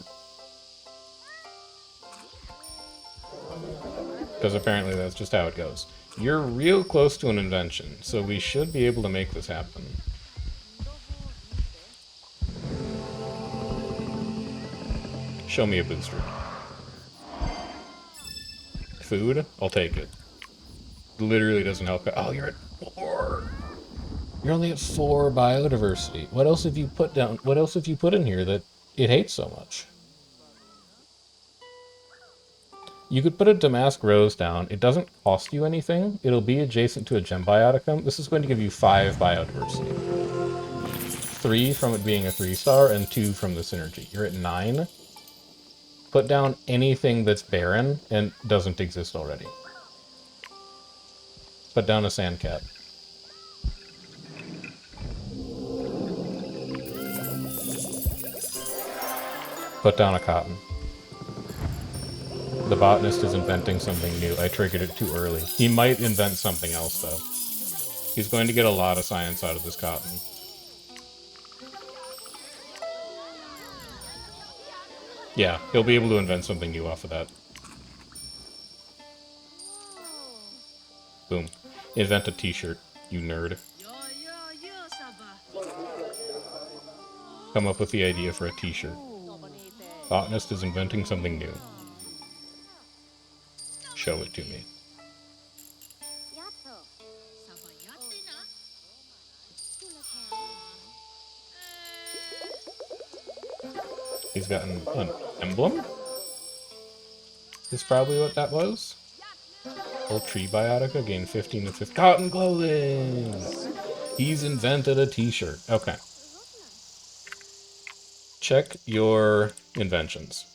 Because apparently that's just how it goes. You're real close to an invention, so we should be able to make this happen. Show me a booster. Food? I'll take it. Literally doesn't help. Oh, you're at 4. You're only at 4 biodiversity. What else have you put down? What else have you put in here that it hates so much? You could put a Damask Rose down. It doesn't cost you anything. It'll be adjacent to a Gem Bioticum. This is going to give you 5 biodiversity. 3 from it being a 3-star, and 2 from the synergy. You're at 9. Put down anything that's barren and doesn't exist already. Put down a Sandcat. Put down a cotton. The botanist is inventing something new. I triggered it too early. He might invent something else, though. He's going to get a lot of science out of this cotton. Yeah, he'll be able to invent something new off of that. Boom. Invent a t-shirt, you nerd. Come up with the idea for a t-shirt. Botanist is inventing something new. Show it to me. He's gotten an emblem? Is probably what that was. Old tree biotica, gain 15 to 50. Cotton clothing! He's invented a t-shirt. Okay. Check your inventions.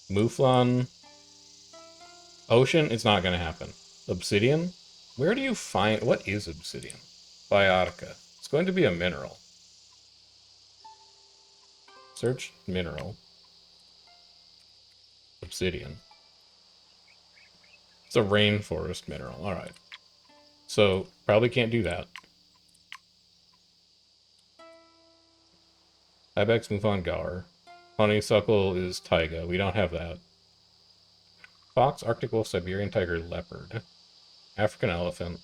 Mouflon. Ocean, it's not going to happen. Obsidian? Where do you find... What is obsidian? Biotica. It's going to be a mineral. Search mineral. Obsidian. It's a rainforest mineral. Alright. So, probably can't do that. Ibex, Mouflon, Gaur. Honeysuckle is taiga. We don't have that. Fox, Arctic wolf, Siberian tiger, leopard. African elephant.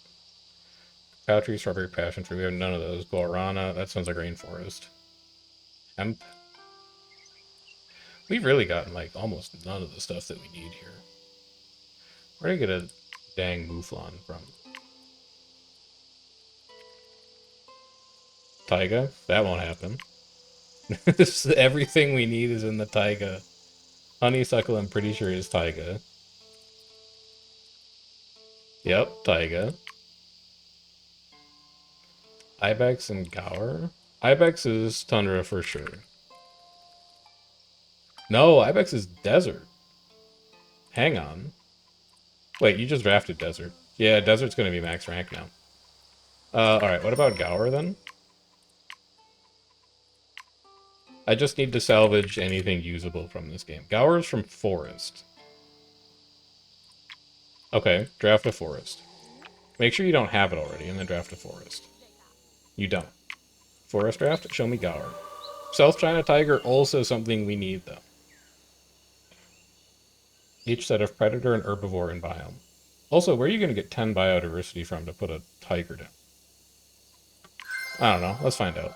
Cow tree, strawberry, passion fruit. We have none of those. Guarana. That sounds like rainforest. Hemp. We've really gotten, like, almost none of the stuff that we need here. Where do I get a dang Mouflon from? Taiga? That won't happen. Everything we need is in the taiga. Honeysuckle, I'm pretty sure, is taiga. Yep, taiga. Ibex and Gower? Ibex is tundra for sure. No, Ibex is desert. Hang on. Wait, you just drafted desert. Yeah, desert's gonna be max rank now. Alright, what about Gower then? I just need to salvage anything usable from this game. Gower's from forest. Okay, draft a forest. Make sure you don't have it already, and then draft a forest. You don't. Forest draft? Show me Gower. South China Tiger, also something we need, though. Each set of predator and herbivore in biome. Also, where are you going to get 10 biodiversity from to put a tiger down? I don't know. Let's find out.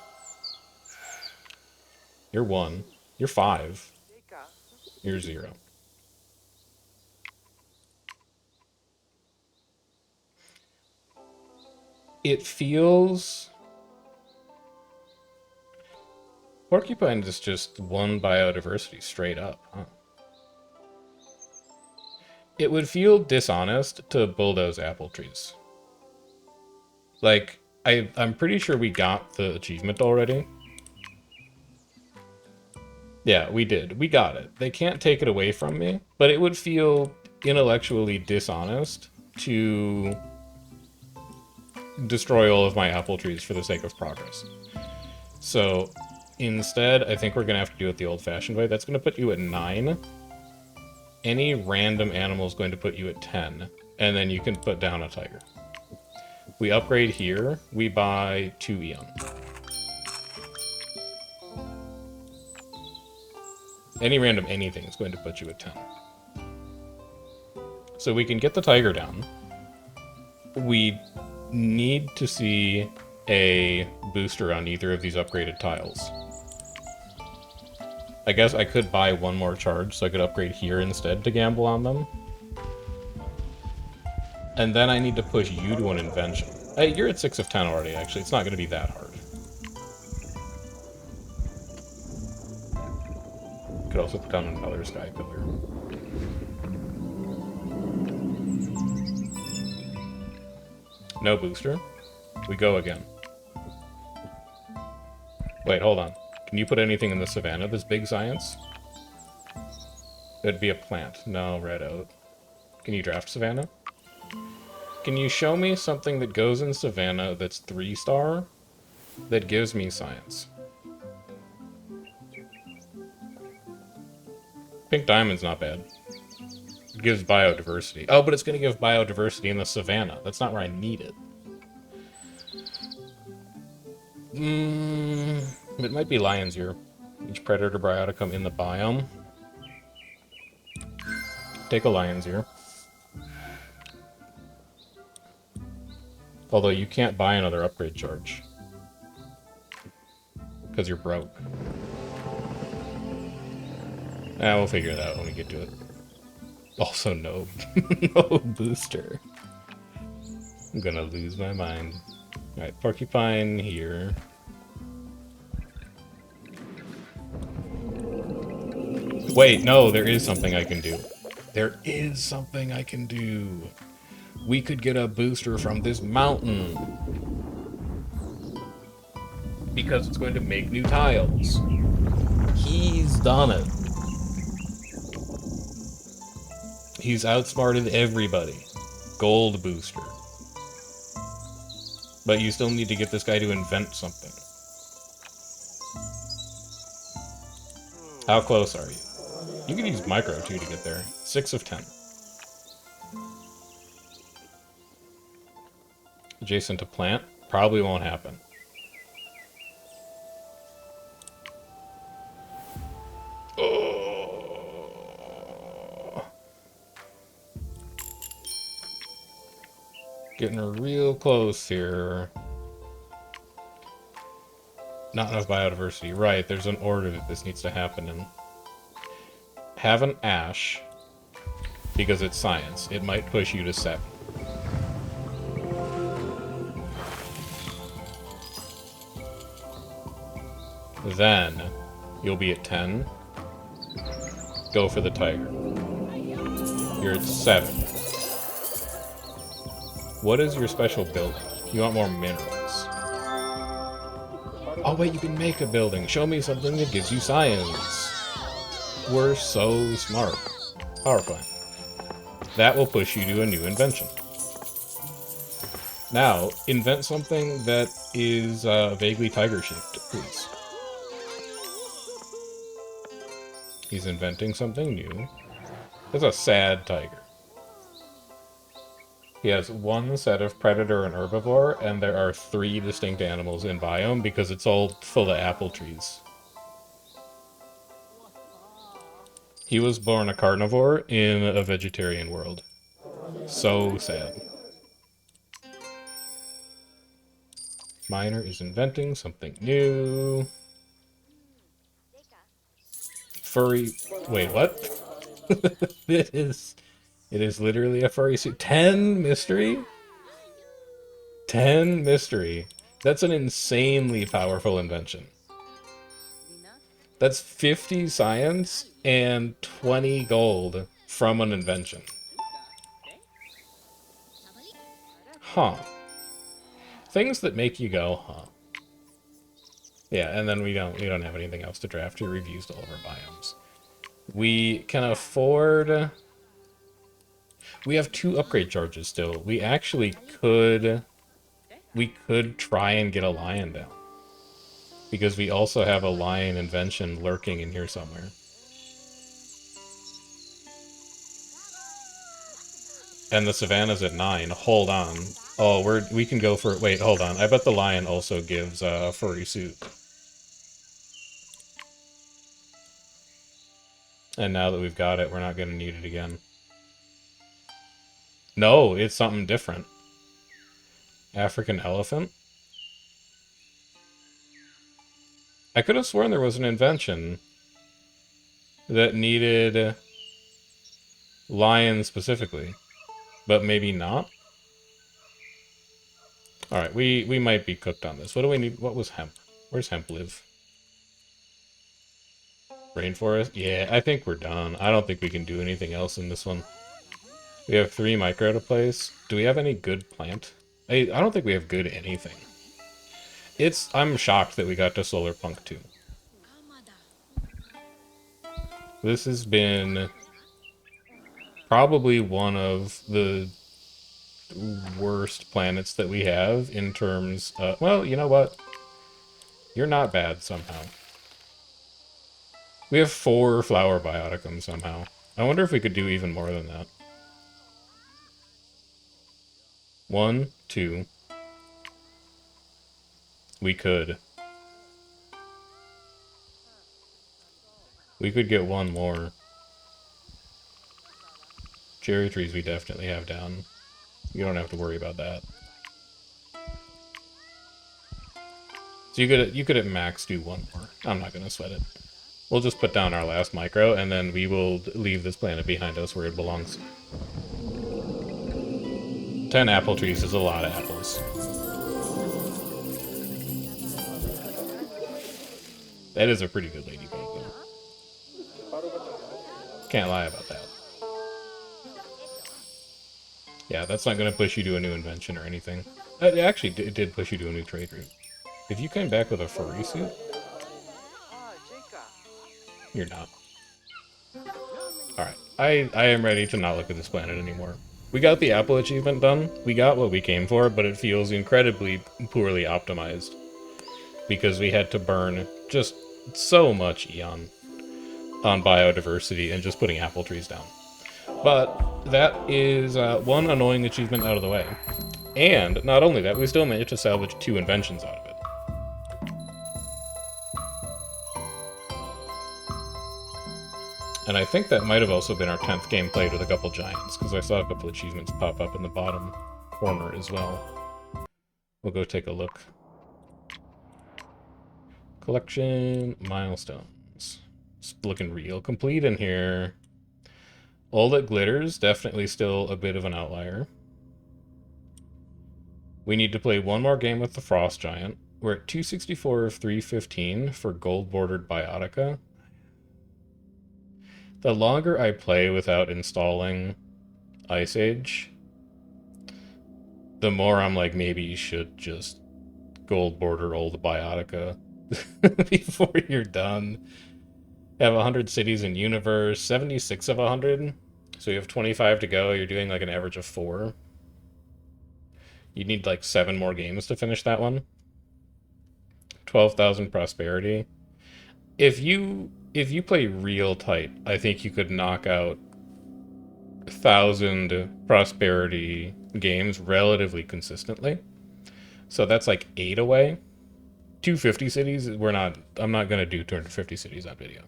You're 1. You're 5. You're 0. It feels... Porcupine is just 1 biodiversity straight up, huh? It would feel dishonest to bulldoze apple trees. Like, I'm pretty sure we got the achievement already. Yeah, we did. We got it. They can't take it away from me, but it would feel intellectually dishonest to destroy all of my apple trees for the sake of progress. So, instead, I think we're going to have to do it the old-fashioned way. That's going to put you at 9. Any random animal is going to put you at 10, and then you can put down a tiger. We upgrade here, we buy 2 Eon. Any random anything is going to put you at 10. So we can get the tiger down. We need to see a booster on either of these upgraded tiles. I guess I could buy 1 more charge, so I could upgrade here instead to gamble on them. And then I need to push you to an invention. Hey, you're at 6 of 10 already, actually. It's not going to be that hard. Could also put down another sky pillar. No booster. We go again. Wait, hold on. Can you put anything in the savannah that's big science? It'd be a plant. No, red out. Can you draft savannah? Can you show me something that goes in savannah that's 3-star that gives me science? Pink diamond's not bad. It gives biodiversity. Oh, but it's going to give biodiversity in the savannah. That's not where I need it. It might be lion's ear. Each predator bioticum in the biome. Take a lion's ear. Although you can't buy another upgrade charge. Because you're broke. We'll figure it out when we get to it. Also, no. No booster. I'm gonna lose my mind. Alright, porcupine here. Wait, no, there is something I can do. There is something I can do. We could get a booster from this mountain. Because it's going to make new tiles. He's done it. He's outsmarted everybody. Gold booster. But you still need to get this guy to invent something. How close are you? You can use micro, too, to get there. 6 of 10. Adjacent to plant? Probably won't happen. Getting real close here. Not enough biodiversity. Right, there's an order that this needs to happen in. Have an ash, because it's science. It might push you to 7. Then you'll be at 10. Go for the tiger. You're at 7. What is your special building? You want more minerals. Oh wait, you can make a building. Show me something that gives you science. We're so smart. Power plant. That will push you to a new invention. Now, invent something that is vaguely tiger-shaped, please. He's inventing something new. It's a sad tiger. He has one set of predator and herbivore, and there are 3 distinct animals in biome because it's all full of apple trees. He was born a carnivore in a vegetarian world. So sad. Miner is inventing something new. Furry... Wait, what? It is literally a furry suit. 10 mystery? 10 mystery. That's an insanely powerful invention. That's 50 science and 20 gold from an invention. Huh. Things that make you go, huh. Yeah, and then we don't have anything else to draft. We've used all of our biomes. We can afford... We have 2 upgrade charges still. We actually could... We could try and get a lion down. Because we also have a lion invention lurking in here somewhere. And the savannah's at 9. Hold on. Oh, we can go for... Wait, hold on. I bet the lion also gives a furry suit. And now that we've got it, we're not going to need it again. No, it's something different. African elephant? I could have sworn there was an invention that needed lions specifically, but maybe not. Alright, we might be cooked on this. What do we need? What was hemp? Where's hemp live? Rainforest? Yeah, I think we're done. I don't think we can do anything else in this one. We have 3 micro to place. Do we have any good plant? I don't think we have good anything. I'm shocked that we got to Solar Punk 2. This has been probably one of the worst planets that we have in terms of... Well, you know what? You're not bad somehow. We have 4 flower bioticums somehow. I wonder if we could do even more than that. 1, 2. We could. We could get 1 more. Cherry trees we definitely have down. You don't have to worry about that. So you could at max do 1 more. I'm not going to sweat it. We'll just put down our last micro, and then we will leave this planet behind us where it belongs. 10 apple trees is a lot of apples. That is a pretty good ladybug, though. Can't lie about that. Yeah, that's not going to push you to a new invention or anything. Actually, it did push you to a new trade route. If you came back with a furry suit... You're not. Alright, I am ready to not look at this planet anymore. We got the Apple achievement done. We got what we came for, but it feels incredibly poorly optimized. Because we had to burn just so much Eon on biodiversity and just putting apple trees down. But that is 1 annoying achievement out of the way. And not only that, we still managed to salvage 2 inventions out of it. And I think that might have also been our 10th game played with a couple giants, because I saw a couple achievements pop up in the bottom corner as well. We'll go take a look. Collection milestones. It's looking real complete in here. All that glitters, definitely still a bit of an outlier. We need to play 1 more game with the frost giant. We're at 264 of 315 for gold bordered Biotica. The longer I play without installing Ice Age, the more I'm like, maybe you should just gold border old Biotica before you're done. Have 100 cities in universe, 76 of 100. So you have 25 to go. You're doing like an average of 4. You need like 7 more games to finish that one. 12,000 prosperity. If you play real tight, I think you could knock out 1,000 prosperity games relatively consistently. So that's like 8 away. 250 cities, I'm not going to do 250 cities on video.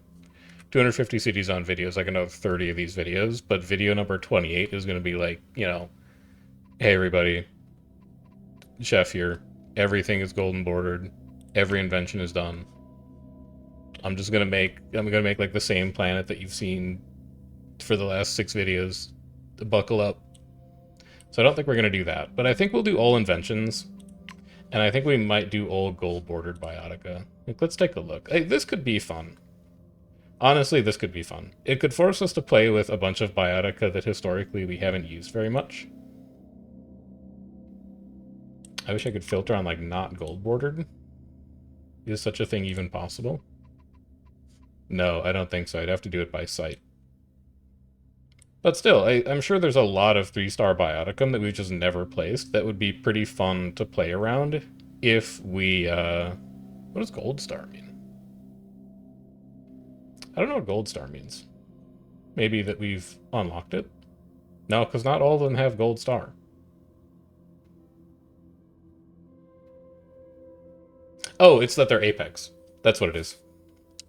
250 cities on video is like another 30 of these videos, but video number 28 is going to be like, hey everybody, Chef here. Everything is golden bordered. Every invention is done. I'm gonna make like the same planet that you've seen for the last 6 videos. Buckle up. So I don't think we're gonna do that, but I think we'll do all inventions, and I think we might do all gold bordered Biotica. Like, let's take a look. Hey, this could be fun. Honestly, this could be fun. It could force us to play with a bunch of Biotica that historically we haven't used very much. I wish I could filter on, like, not gold bordered. Is such a thing even possible? No, I don't think so. I'd have to do it by sight. But still, I'm sure there's a lot of 3-star Bioticum that we've just never placed that would be pretty fun to play around if we, what does gold star mean? I don't know what gold star means. Maybe that we've unlocked it? No, because not all of them have gold star. Oh, it's that they're apex. That's what it is.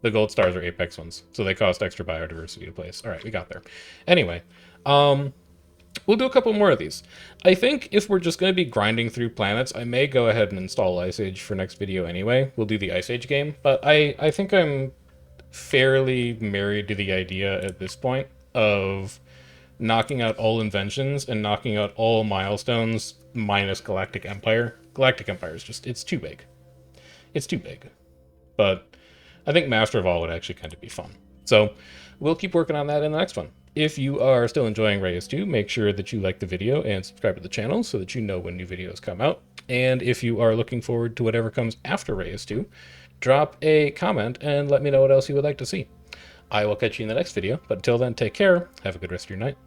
The gold stars are apex ones, so they cost extra biodiversity to place. All right, we got there. Anyway, we'll do a couple more of these. I think if we're just going to be grinding through planets, I may go ahead and install Ice Age for next video anyway. We'll do the Ice Age game, but I think I'm fairly married to the idea at this point of knocking out all inventions and knocking out all milestones minus Galactic Empire. Galactic Empire is just, it's too big. It's too big. But I think Master of All would actually kind of be fun. So we'll keep working on that in the next one. If you are still enjoying Reus 2, make sure that you like the video and subscribe to the channel so that you know when new videos come out. And if you are looking forward to whatever comes after Reus 2, drop a comment and let me know what else you would like to see. I will catch you in the next video, but until then, take care, have a good rest of your night.